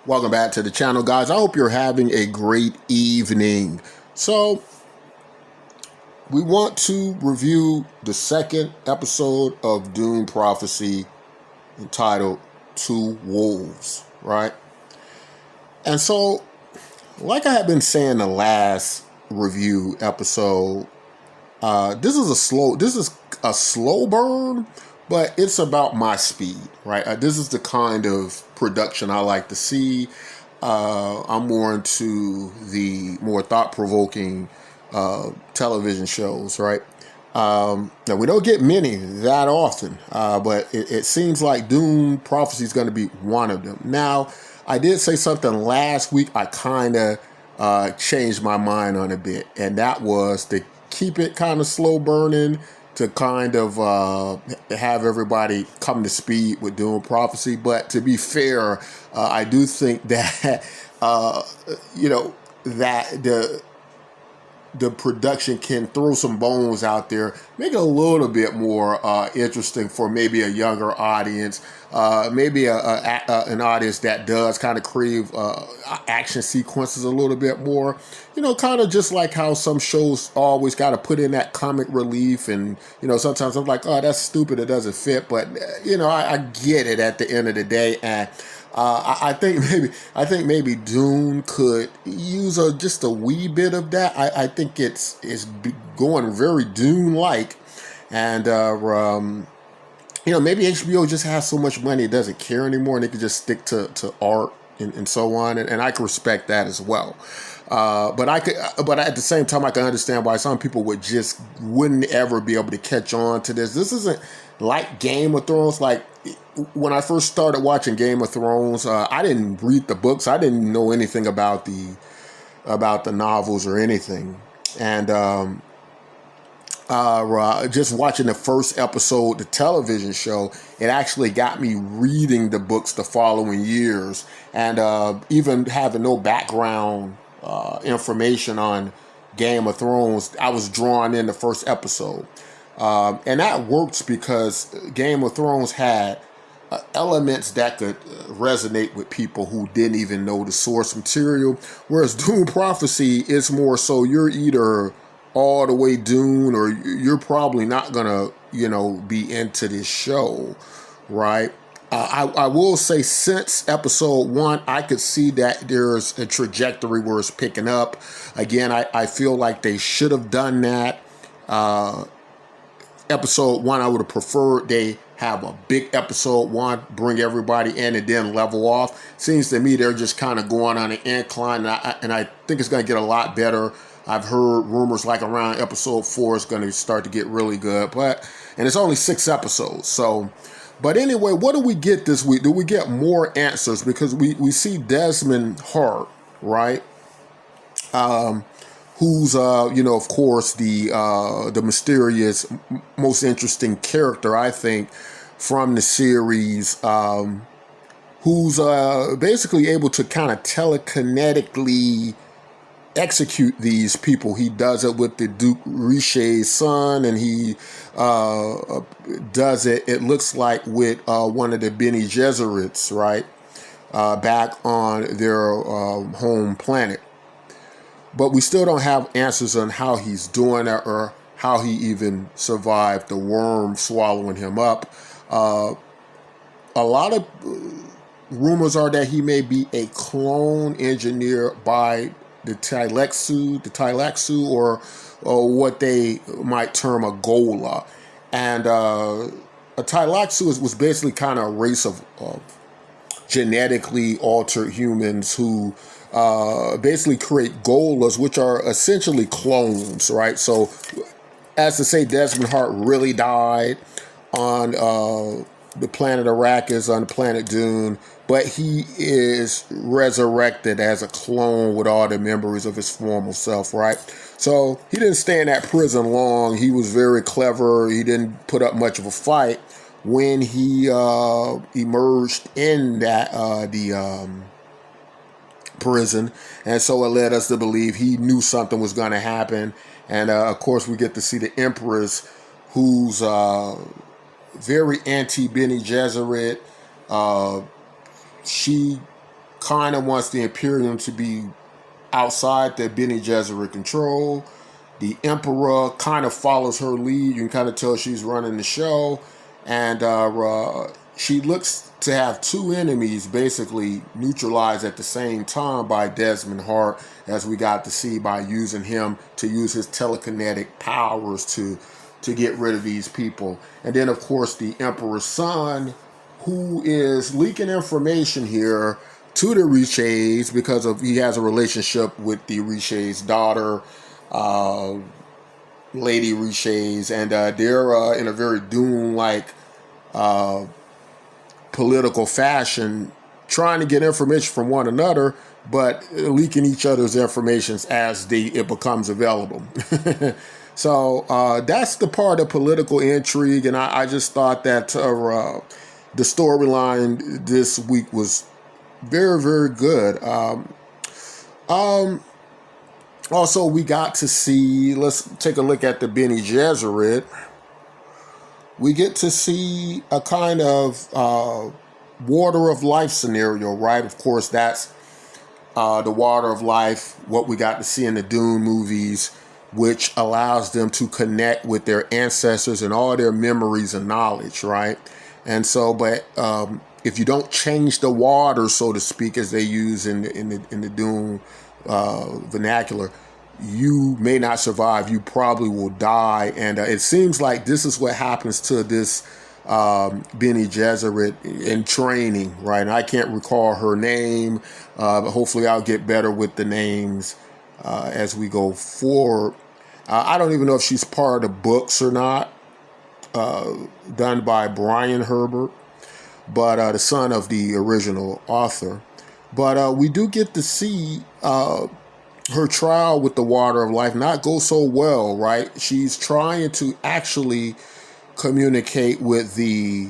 Welcome back to the channel, guys. I hope you're having a great evening. So, we want to review the second episode of Dune Prophecy entitled Two Wolves, right? And so, like I had been saying the last review episode, this is a slow burn, but it's about my speed, right? This is the kind of production I like to see. I'm more into the more thought-provoking television shows, right? Now, we don't get many that often, but it seems like Dune Prophecy is going to be one of them. Now, I did say something last week I kind of changed my mind on a bit, and that was to keep it kind of slow burning, to kind of have everybody come to speed with Dune Prophecy. But to be fair, I do think that, that the production can throw some bones out there, make it a little bit more interesting for maybe a younger audience, maybe an audience that does kind of crave action sequences a little bit more. Kind of just like how some shows always got to put in that comic relief, and sometimes I'm like, oh, that's stupid, it doesn't fit, but I get it at the end of the day. And I think maybe Dune could use just a wee bit of that. I think it's going very Dune-like, and maybe HBO just has so much money it doesn't care anymore, and they could just stick to art and so on, and I can respect that as well. But at the same time, I can understand why some people wouldn't ever be able to catch on to this. This isn't like Game of Thrones. Like, when I first started watching Game of Thrones, I didn't read the books. I didn't know anything about the novels or anything, and just watching the first episode, the television show, it actually got me reading the books the following years, and even having no background information on Game of Thrones, I was drawn in the first episode. And that works because Game of Thrones had elements that could resonate with people who didn't even know the source material. Whereas Dune Prophecy is more so you're either all the way Dune or you're probably not going to, be into this show, right? I will say since episode 1, I could see that there's a trajectory where it's picking up. Again, I feel like they should have done that. Episode 1, I would have preferred they have a big episode 1, bring everybody in, and then level off. Seems to me they're just kind of going on an incline, and I think it's going to get a lot better. I've heard rumors like around episode 4 is going to start to get really good, and it's only 6 episodes. So, but anyway, what do we get this week? Do we get more answers? Because we see Desmond Hart, right? Who's of course the mysterious, most interesting character, I think, from the series, who's basically able to kind of telekinetically execute these people. He does it with the Duke Richet's son, and he does it looks like with one of the Bene Gesserits, right, back on their home planet. But we still don't have answers on how he's doing it or how he even survived the worm swallowing him up. A lot of rumors are that he may be a clone engineered by the Tleilaxu, or what they might term a Gola. And a Tleilaxu was basically kind of a race of genetically altered humans who basically create Golas, which are essentially clones, right? So, as to say, Desmond Hart really died on the planet Arrakis, on the planet Dune, but he is resurrected as a clone with all the memories of his former self, right? So he didn't stay in that prison long. He was very clever. He didn't put up much of a fight when he emerged in the prison, and so it led us to believe he knew something was going to happen. And of course, we get to see the Empress, who's very anti-Bene Gesserit. She kind of wants the Imperium to be outside the Bene Gesserit control. The Emperor kind of follows her lead. You can kind of tell she's running the show. And she looks to have two enemies basically neutralized at the same time by Desmond Hart, as we got to see by using him to use his telekinetic powers to get rid of these people. And then, of course, the Emperor's son, who is leaking information here to the Riche's because he has a relationship with the Riche's daughter, Lady Riche's, and they're in a very Dune-like political fashion, trying to get information from one another, but leaking each other's information as it becomes available. So that's the part of political intrigue, and I just thought that the storyline this week was very, very good. Also, we got to see, let's take a look at the Bene Gesserit. We get to see a kind of water of life scenario, right? Of course, that's the water of life, what we got to see in the Dune movies, which allows them to connect with their ancestors and all their memories and knowledge, right? And so, but if you don't change the water, so to speak, as they use in the Dune vernacular, you may not survive. You probably will die. And it seems like this is what happens to this Bene Gesserit in training, right? And I can't recall her name, but hopefully I'll get better with the names as we go forward. I don't even know if she's part of the books or not, done by Brian Herbert, but the son of the original author. But we do get to see her trial with the water of life not go so well, right? She's trying to actually communicate with the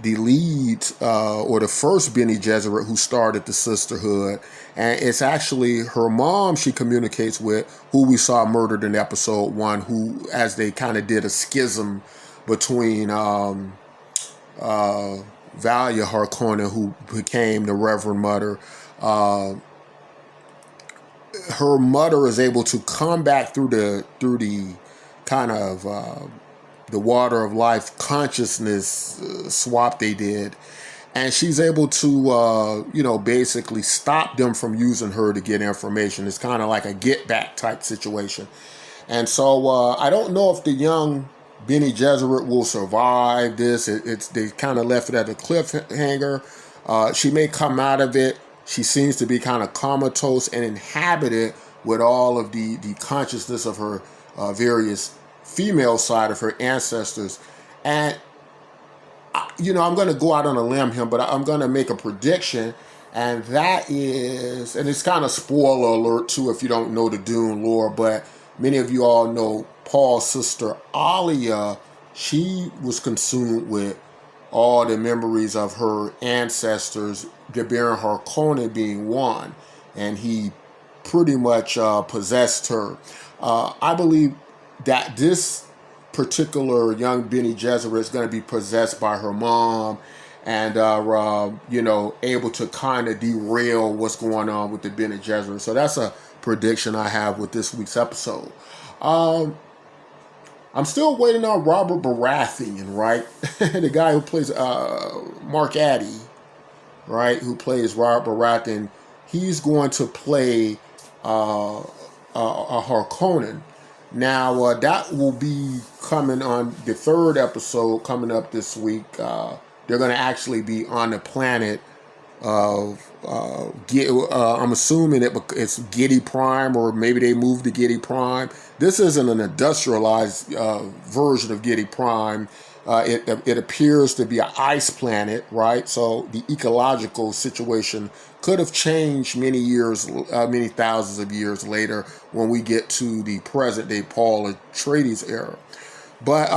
lead or the first Bene Gesserit who started the sisterhood, and it's actually her mom she communicates with, who we saw murdered in episode 1, who, as they kind of did a schism between Valia Harkonnen, who became the Reverend Mother. Her mother is able to come back through the kind of the water of life consciousness swap they did, and she's able to basically stop them from using her to get information. It's kind of like a get back type situation. And so I don't know if the young Bene Gesserit will survive this. They kind of left it at a cliffhanger. She may come out of it. She seems to be kind of comatose and inhabited with all of the consciousness of her various female side of her ancestors. And, I'm going to go out on a limb here, but I'm going to make a prediction. And that is, and it's kind of spoiler alert too if you don't know the Dune lore, but many of you all know Paul's sister Alia. She was consumed with all the memories of her ancestors, the Baron Harkonnen being one, and he pretty much possessed her. I believe that this particular young Bene Gesserit is going to be possessed by her mom, and able to kind of derail what's going on with the Bene Gesserit. So that's a prediction I have with this week's episode. I'm still waiting on Robert Baratheon, right? The guy who plays Mark Addy, right? Who plays Robert Baratheon. He's going to play a Harkonnen. Now, that will be coming on the third episode coming up this week. They're going to actually be on the planet of, I'm assuming it's Giddy Prime, or maybe they moved to Giddy Prime. This isn't an industrialized version of Giddy Prime. It appears to be an ice planet, right? So the ecological situation could have changed many thousands of years later when we get to the present day Paul Atreides era. But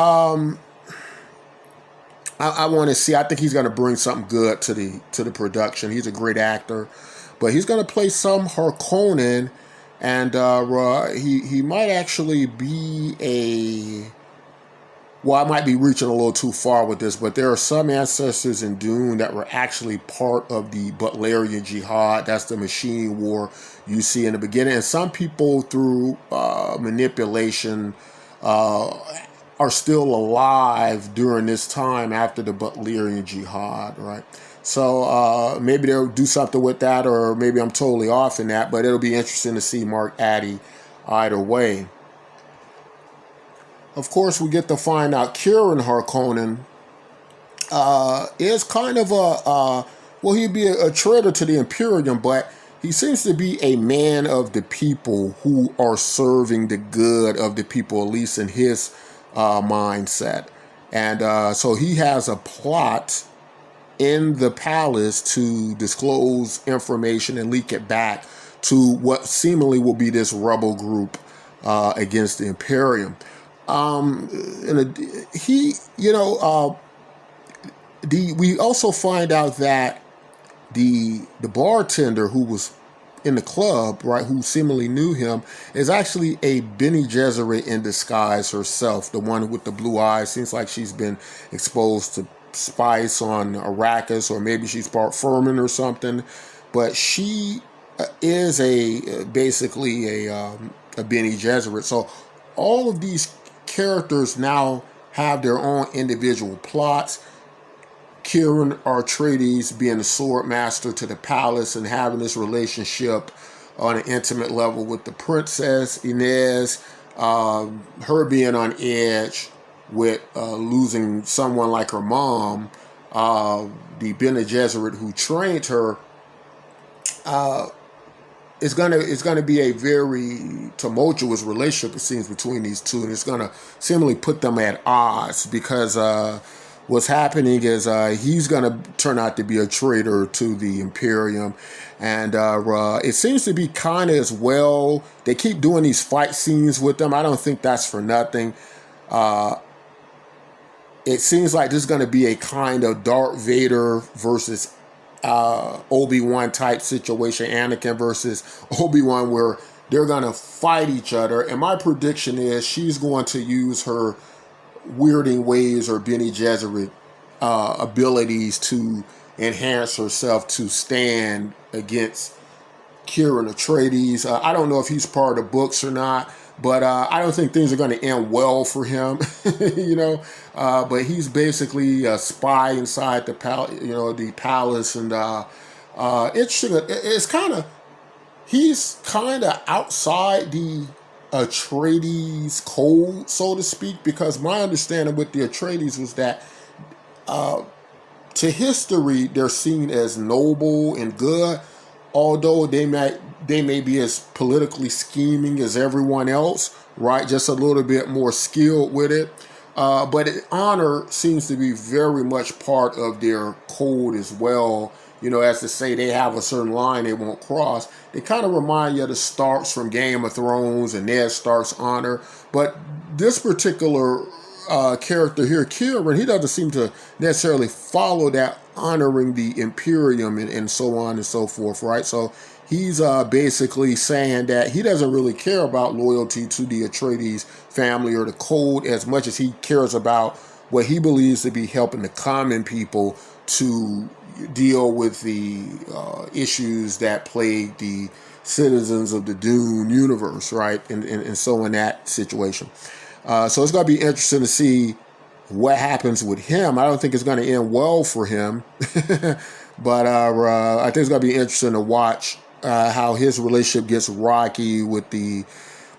I want to see. I think he's going to bring something good to the production. He's a great actor, but he's going to play some Harkonnen, and he might actually be well, I might be reaching a little too far with this, but there are some ancestors in Dune that were actually part of the Butlerian Jihad. That's the machine war you see in the beginning. And some people, through manipulation, uh, are still alive during this time after the Butlerian Jihad, right? So maybe they'll do something with that, or maybe I'm totally off in that, but it'll be interesting to see Mark Addy either way. Of course, we get to find out Kieran Harkonnen is kind of well, he'd be a traitor to the Imperium, but he seems to be a man of the people who are serving the good of the people, at least in his mindset. And so he has a plot in the palace to disclose information and leak it back to what seemingly will be this rebel group against the Imperium. He, we also find out that the bartender who was in the club, right, who seemingly knew him, is actually a Bene Gesserit in disguise herself. The one with the blue eyes. Seems like she's been exposed to spice on Arrakis, or maybe she's part Furman or something. But she is basically a Bene Gesserit. So all of these characters now have their own individual plots. Kieran Atreides being the sword master to the palace and having this relationship on an intimate level with the princess Inez, her being on edge with losing someone like her mom, the Bene Gesserit who trained her. It's gonna be a very tumultuous relationship, it seems, between these two, and it's gonna seemingly put them at odds because what's happening is he's going to turn out to be a traitor to the Imperium. And it seems to be kind of as well. They keep doing these fight scenes with them. I don't think that's for nothing. It seems like this is going to be a kind of Darth Vader versus Obi-Wan type situation. Anakin versus Obi-Wan, where they're going to fight each other. And my prediction is she's going to use her weirding ways or Bene Gesserit abilities to enhance herself to stand against Kieran Atreides. I don't know if he's part of the books or not, but I don't think things are going to end well for him, but he's basically a spy inside the palace, and interesting. It's kind of, he's kind of outside the Atreides code, so to speak, because my understanding with the Atreides was that to history they're seen as noble and good, although they may be as politically scheming as everyone else, right? Just a little bit more skilled with it. But honor seems to be very much part of their code as well. As to say they have a certain line they won't cross. They kind of remind you of the Starks from Game of Thrones and Ned Stark's honor. But this particular character here, Kieran, he doesn't seem to necessarily follow that honoring the Imperium and so on and so forth, right? So he's basically saying that he doesn't really care about loyalty to the Atreides family or the code as much as he cares about what he believes to be helping the common people to deal with the issues that plague the citizens of the Dune universe, right? And so in that situation. So it's going to be interesting to see what happens with him. I don't think it's going to end well for him, but I think it's going to be interesting to watch how his relationship gets rocky with the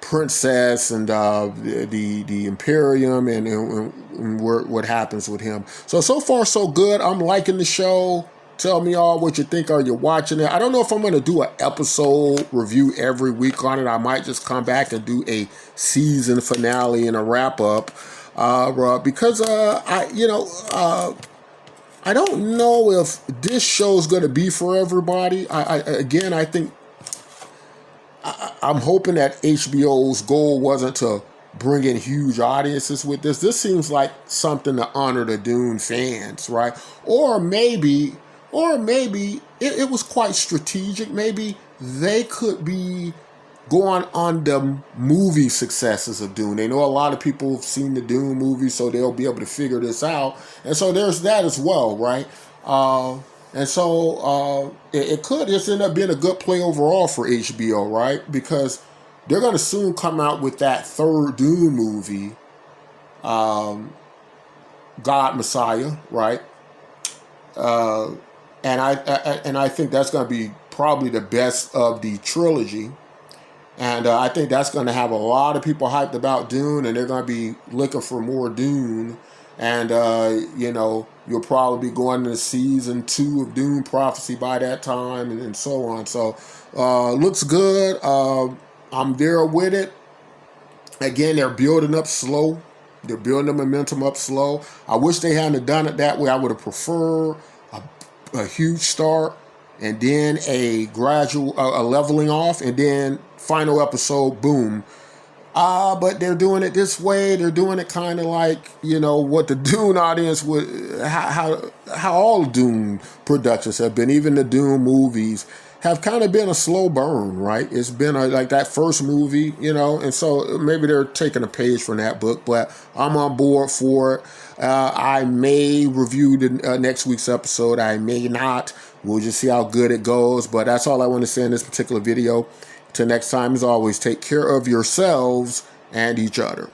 princess and the Imperium and what happens with him. So far so good. I'm liking the show. Tell me all what you think. Are you watching it? I don't know if I'm going to do an episode review every week on it. I might just come back and do a season finale and a wrap up because I don't know if this show is going to be for everybody. I think I'm hoping that HBO's goal wasn't to bring in huge audiences with this. This seems like something to honor the Dune fans, right? Or maybe it was quite strategic. Maybe they could be going on the movie successes of Dune. They know a lot of people have seen the Dune movie, so they'll be able to figure this out. And so there's that as well, right? And so it could just end up being a good play overall for HBO, right? Because they're going to soon come out with that third Dune movie, God Messiah, right? And I think that's going to be probably the best of the trilogy. And I think that's going to have a lot of people hyped about Dune, and they're going to be looking for more Dune. And, you'll probably be going to season 2 of Dune Prophecy by that time, and so on. So, looks good. I'm there with it. Again, they're building up slow. They're building the momentum up slow. I wish they hadn't done it that way. I would have preferred a huge start and then a gradual, a leveling off, and then final episode, boom. But they're doing it this way. They're doing it kind of like, what the Dune audience would, how all Dune productions have been, even the Dune movies have kind of been a slow burn, right? It's been like that first movie, and so maybe they're taking a page from that book, but I'm on board for it. I may review the next week's episode. I may not. We'll just see how good it goes, but that's all I want to say in this particular video. Till next time, as always, take care of yourselves and each other.